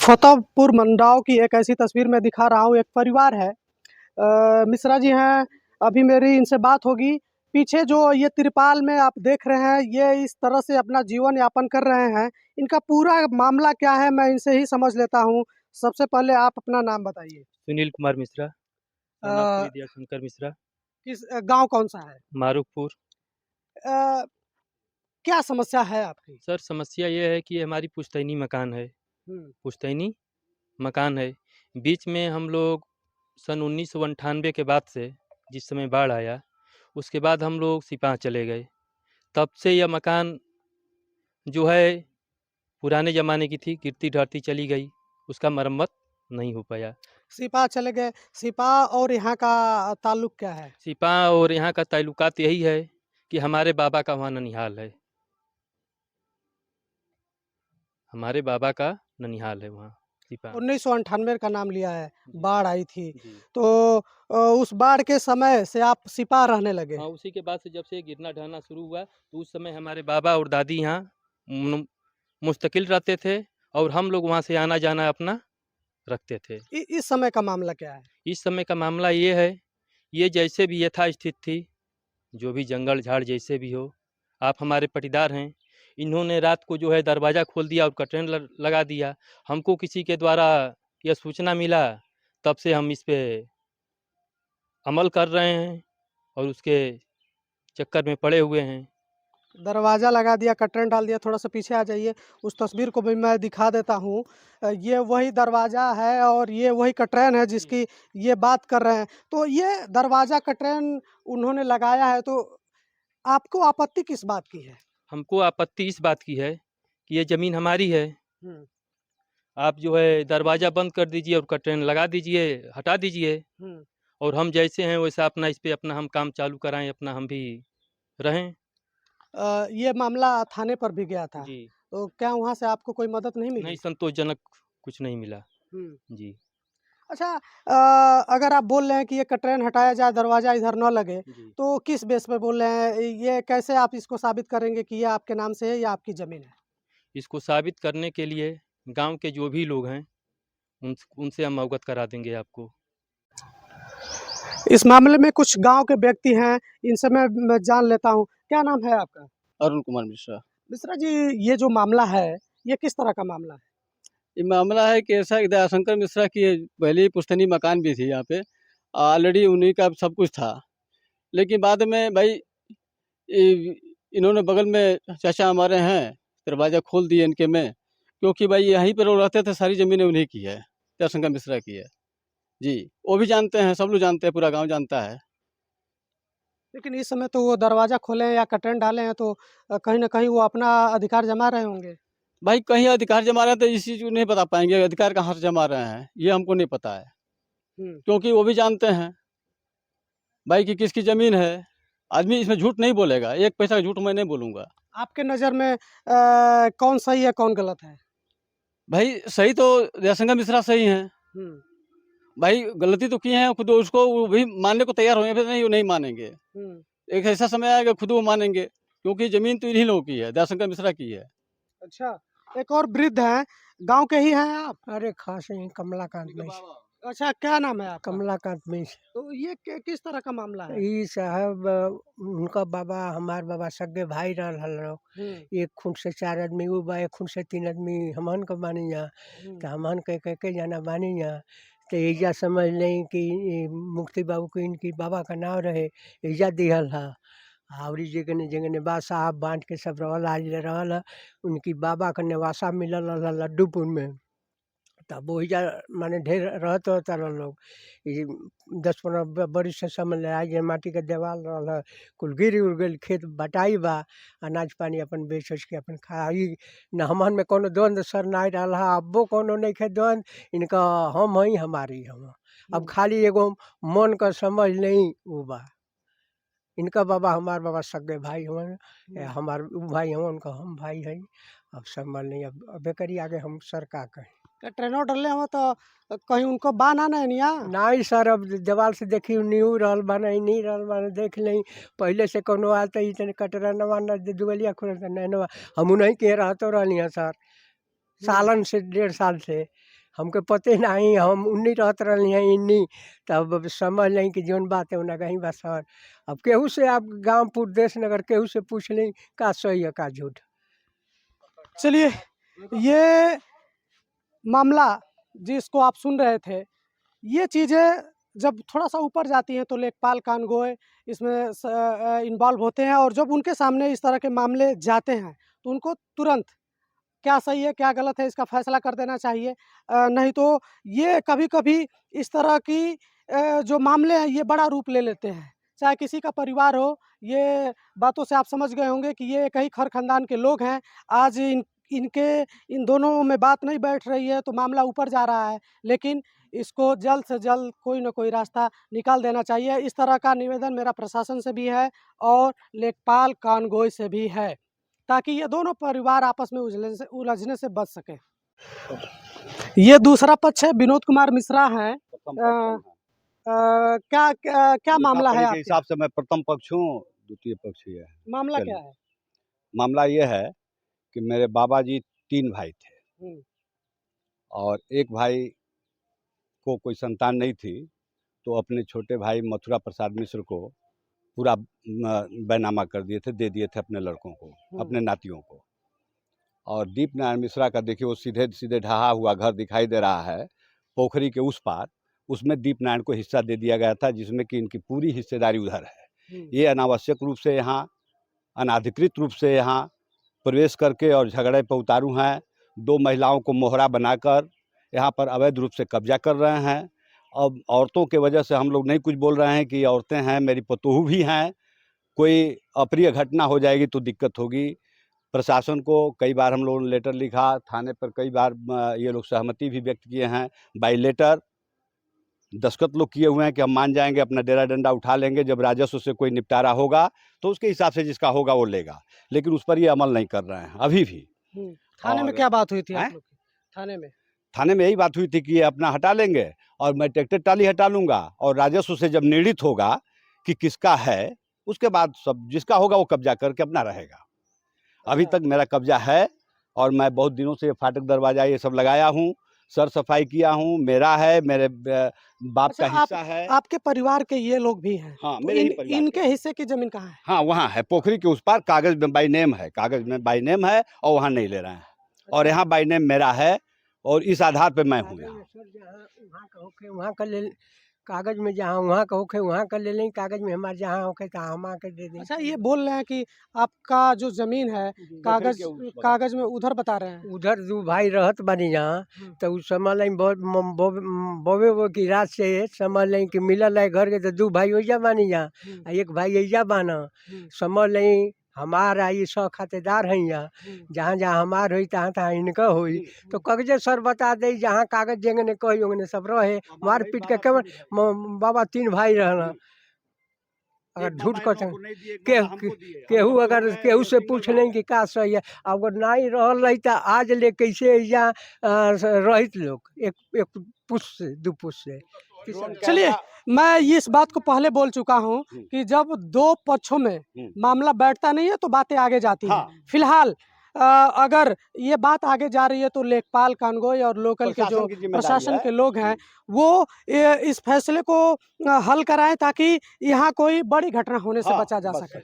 छतरपुर मंडाव की एक ऐसी तस्वीर मैं दिखा रहा हूँ। एक परिवार है, मिश्रा जी हैं। अभी मेरी इनसे बात होगी। पीछे जो ये तिरपाल में आप देख रहे हैं, ये इस तरह से अपना जीवन यापन कर रहे हैं। इनका पूरा मामला क्या है, मैं इनसे ही समझ लेता हूँ। सबसे पहले आप अपना नाम बताइए। Sunil Kumar Mishra, son of uh, Vidya Shankar Mishra, किस गांव कौन सा है? मारूपुर। अ, क्या समस्या है आपकी? सर, समस्या ये है कि हमारी पुश्तैनी मकान है। हम्म। पुश्तैनी मकान है। बीच में हम लोग सन 1998 के बाद से, जिस समय बाढ़ आया, उसके बाद हम लोग सिपाही चले गए। तब से यह मकान जो है पुराने ज़माने की थी, गिरती ढाती चली गई। उसका मरम्मत नहीं हो पाया। सिपा चले गए। सिपा और यहाँ का ताल्लुक क्या है? सिपाही और यहाँ का ताल्लुकात यही है कि हमारे बाबा का वहाँ ननिहाल है। हमारे बाबा का ननिहाल है वहाँ सिपा। 1998 का नाम लिया है, जी बाढ़ आई थी। जी। तो उस बाढ़ के समय से आप सिपा रहने लगे। हाँ, उसी के बाद से जब से गिरना ढहना शुरू हुआ, तो उस समय हमारे बाबा और दादी यहाँ मुस्तकिल रहते थे, और हम लोग वहाँ से आना जाना अपना रखते थे। इस समय का मामला क्या है? इस समय का मामला ये है, ये जैसे भी यथास्थित थी, जो भी जंगल झाड़ जैसे भी हो, आप हमारे पटीदार हैं। इन्होंने रात को जो है दरवाज़ा खोल दिया और कर्टेन लगा दिया। हमको किसी के द्वारा यह सूचना मिला, तब से हम इस पे अमल कर रहे हैं और उसके चक्कर में पड़े हुए हैं। दरवाज़ा लगा दिया, कर्टन डाल दिया। थोड़ा सा पीछे आ जाइए, उस तस्वीर को भी मैं दिखा देता हूँ। ये वही दरवाज़ा है और ये वही कटरैन है जिसकी ये बात कर रहे हैं। तो ये दरवाज़ा कटरैन उन्होंने लगाया है, तो आपको आपत्ति किस बात की है? हमको आपत्ति इस बात की है कि ये ज़मीन हमारी है। हम्म। आप जो है दरवाज़ा बंद कर दीजिए और कर्टेन लगा दीजिए, हटा दीजिए, हम्म। और हम जैसे हैं वैसा अपना इस पे अपना हम काम चालू कराएं, अपना हम भी रहें। ये मामला थाने पर भी गया था, जी। तो क्या वहाँ से आपको कोई मदद नहीं नहीं, मिली? संतोषजनक कुछ नहीं मिला। हम्म। जी अच्छा, अगर आप बोल रहे हैं कि ये कटरैन हटाया जाए, दरवाज़ा इधर न लगे, जी। तो किस बेस पे बोल रहे हैं? ये कैसे आप इसको साबित करेंगे कि ये आपके नाम से है या आपकी ज़मीन है? इसको साबित करने के लिए गांव के जो भी लोग हैं, उनसे हम अवगत करा देंगे आपको। इस मामले में कुछ गाँव के व्यक्ति हैं, इनसे मैं जान लेता हूँ। क्या नाम है आपका? अरुण कुमार मिश्रा। मिश्रा जी, ये जो मामला है, ये किस तरह का मामला है? ये मामला है कि ऐसा दयाशंकर मिश्रा की पहले ही पुश्तैनी मकान भी थी यहाँ पे, ऑलरेडी उन्हीं का सब कुछ था। लेकिन बाद में भाई इन्होंने बगल में चाचा हमारे हैं, दरवाज़ा खोल दिए इनके में, क्योंकि भाई यहीं पर वो रहते थे, सारी ज़मीनें उन्हीं की है, दयाशंकर मिश्रा की है। जी, वो भी जानते हैं, सब लोग जानते हैं, पूरा गाँव जानता है। लेकिन इस समय तो वो दरवाज़ा खोले हैं या कर्टन डाले हैं, तो कहीं न कहीं वो अपना अधिकार जमा रहे होंगे। भाई कहीं अधिकार जमा रहे हैं तो इस चीज़ को नहीं बता पाएँगे, अधिकार कहाँ से जमा रहे हैं, ये हमको नहीं पता है। हुँ। क्योंकि वो भी जानते हैं भाई कि किसकी ज़मीन है। आदमी इसमें झूठ नहीं बोलेगा, एक पैसा का झूठ मैं नहीं बोलूँगा। आपके नज़र में कौन सही है, कौन गलत है? भाई सही तो दयाशंकर मिश्रा सही हैं। हुँ। भाई गलती तो की है, खुद उसको वो भी मानने को तैयार हुए हैं, फिर नहीं वो नहीं मानेंगे। हुँ। एक ऐसा समय आएगा खुद वो मानेंगे, क्योंकि ज़मीन तो इन्हीं लोगों की है, दयाशंकर मिश्रा की है। अच्छा, एक और वृद्ध हैं, गाँव के ही हैं आप? अरे खास ही कमलाकांत में अच्छा, क्या नाम है आपका? कमलाकांत में तो ये किस तरह का मामला है? ई साहब उनका बाबा हमार बाबा सगे भाई रहल लोग। हुँ। एक खून से 4 आदमी उ बा, एक खून से 3 आदमी हमहन के बानी जा। हुँ। तो हमहन के एक जना बानी जा। तो एइजा समझ लें कि मुक्ति बाबू के इनकी बाबा का नाम रहे, एइजा दिहल हा। और जेगने जेगने बा साहब बाँट के सब रहल आज रहल ह। उनकी बाबा का नेवासा मिलल रहल लड्डूपुर में। तब ओहिजा माने ढेर रहत रहन लोग। ई 10-15 बरिस से समझ ले आज ये माटी के देवाल रहल ह, कुल गिर उर गइल, खेत बटाई बा, अनाज पानी अपन बेच उच के अपन खाई। न हमहन में कोनो द्वंद सर नाहीं रहल ह, अब्बो कोनो नइखे द्वंद, इनका हम हई हमारी हम। अब खाली एगो मन का समझ लें उ बा। इनका बाबा हमार बाबा सगे भाई हवन, हमार उ भाई हवन, उनका हम भाई हई। अब समझ लें अब एकरी आगे हम सर का कहें। ट्रेनों डलले हो तो कहीं उनको बाना नहीं निया? नहीं सर, अब देवाल से देखी न्यू रहल बा नहीं रहल बा देख लें। पहले से कोनो आल तो इतने कटरा नवा न दुवलिया खुल नैनवा हम नहीं के रहतो रहनी है सर। सालन से 1.5 साल से हमके पते नहीं, हम उन्नी रहत रही हैं इन्नी, तब अब समझ लें कि जौन बात है ना कहीं बा सर। अब केहू से आप गांव पुर देश नगर केहू से पूछ लें का सही है का झूठ। चलिए, ये मामला जिसको आप सुन रहे थे, ये चीज़ें जब थोड़ा सा ऊपर जाती हैं तो लेखपाल कानगोय इसमें इन्वॉल्व होते हैं, और जब उनके सामने इस तरह के मामले जाते हैं तो उनको तुरंत क्या सही है क्या गलत है इसका फैसला कर देना चाहिए। नहीं तो ये कभी-कभी इस तरह की जो मामले हैं ये बड़ा रूप ले लेते हैं। चाहे किसी का परिवार हो, ये बातों से आप समझ गए होंगे कि ये कई खर खानदान के लोग हैं। आज इन दोनों में बात नहीं बैठ रही है तो मामला ऊपर जा रहा है, लेकिन इसको जल्द से जल्द कोई न कोई रास्ता निकाल देना चाहिए। इस तरह का निवेदन मेरा प्रशासन से भी है और लेखपाल कानगोय से भी है, ताकि ये दोनों परिवार आपस में उलझने से बच सके। ये दूसरा पक्ष है, विनोद कुमार मिश्रा हैं। क्या मामला है के आपके? हिसाब से मैं प्रथम पक्ष हूँ, द्वितीय पक्ष ये है। मामला चलिए। क्या है? मामला ये है कि मेरे बाबा जी 3 भाई थे हम्म, और एक भाई को कोई संतान नहीं थी, तो अपने छोटे भाई मथुरा प्रसाद मिश्र को पूरा बैनामा कर दिए थे, दे दिए थे अपने लड़कों को, अपने नातियों को। और दीप नारायण मिश्रा का देखिए वो सीधे सीधे ढहा हुआ घर दिखाई दे रहा है पोखरी के उस पार, उसमें दीप नारायण को हिस्सा दे दिया गया था, जिसमें कि इनकी पूरी हिस्सेदारी उधर है। ये अनावश्यक रूप से यहाँ अनाधिकृत रूप से यहाँ प्रवेश करके और झगड़े पर उतारू हैं। 2 महिलाओं को मोहरा बनाकर यहाँ पर अवैध रूप से कब्जा कर रहे हैं। अब औरतों के वजह से हम लोग नहीं कुछ बोल रहे हैं कि औरतें हैं, मेरी पतोहू भी हैं, कोई अप्रिय घटना हो जाएगी तो दिक्कत होगी। प्रशासन को कई बार हम लोगों ने लेटर लिखा, थाने पर कई बार ये लोग सहमति भी व्यक्त किए हैं, बाई लेटर दस्तखत लोग किए हुए हैं कि हम मान जाएंगे, अपना डेरा डंडा उठा लेंगे, जब राजस्व से कोई निपटारा होगा तो उसके हिसाब से जिसका होगा वो लेगा, लेकिन उस पर ये अमल नहीं कर रहे हैं अभी भी। थाने में और- क्या बात हुई थी आप हैं? लोग की? थाने में यही बात हुई थी कि ये अपना हटा लेंगे और मैं ट्रैक्टर ट्राली हटा लूंगा, और राजस्व से जब निर्णित होगा कि किसका है, उसके बाद सब जिसका होगा वो कब्जा करके अपना रहेगा। अभी तक मेरा कब्जा है और मैं बहुत दिनों से फाटक दरवाजा ये सब लगाया हूँ, सर सफाई किया हूँ, मेरा है, मेरे बाप अच्छा, का हिस्सा है। आपके परिवार के ये लोग भी हैं? हाँ, तो मेरे ही परिवार इनके के। हिस्से की जमीन कहाँ है? हाँ, वहाँ है पोखरी के उस पार, कागज में बाई नेम है, कागज में बाई नेम है और वहाँ नहीं ले रहे हैं, और यहाँ बाई नेम मेरा है और इस आधार पे मैं हूँ यहाँ। सर जहाँ वहाँ का होके वहाँ का ले, कागज में जहाँ वहाँ का होके वहाँ का ले लें, कागज में हमारे जहाँ होके तो हम आके दे दें। अच्छा, ये बोल रहे हैं कि आपका जो जमीन है कागज कागज में उधर बता रहे हैं। उधर 2 भाई रहत बानी जहाँ, तो उस समझ लें बोवे वो की रात से समझ लें कि मिलल है घर के, तो 2 भाई ओइजा बानी जहाँ, आ 1 भाई एइजा बाना। समझ लें हमारा ये 100 खातेदार हैं यहाँ, जहाँ जहाँ हमार हुई तहाँ तहाँ इनका हुई, तो कागजे सर बता दे, जहाँ कागज जेंगने कही ओंगने सब रहे, मार पीट के केवल बाबा 3 भाई रहना। अगर झूठ कहते केहू अगर केहू से पूछ लें कि का सही है, अगर नहीं रहल रही तो आज ले कैसे यहाँ रहित लोग एक पुष्ट से 2 पुष्ट से। चलिए, मैं इस बात को पहले बोल चुका हूँ कि जब 2 पक्षों में मामला बैठता नहीं है तो बातें आगे जाती हैं। फिलहाल अगर ये बात आगे जा रही है तो लेखपाल कानगोय और लोकल के जो प्रशासन के लोग हैं वो इस फैसले को हल कराएं, ताकि यहाँ कोई बड़ी घटना होने से बचा जा सके।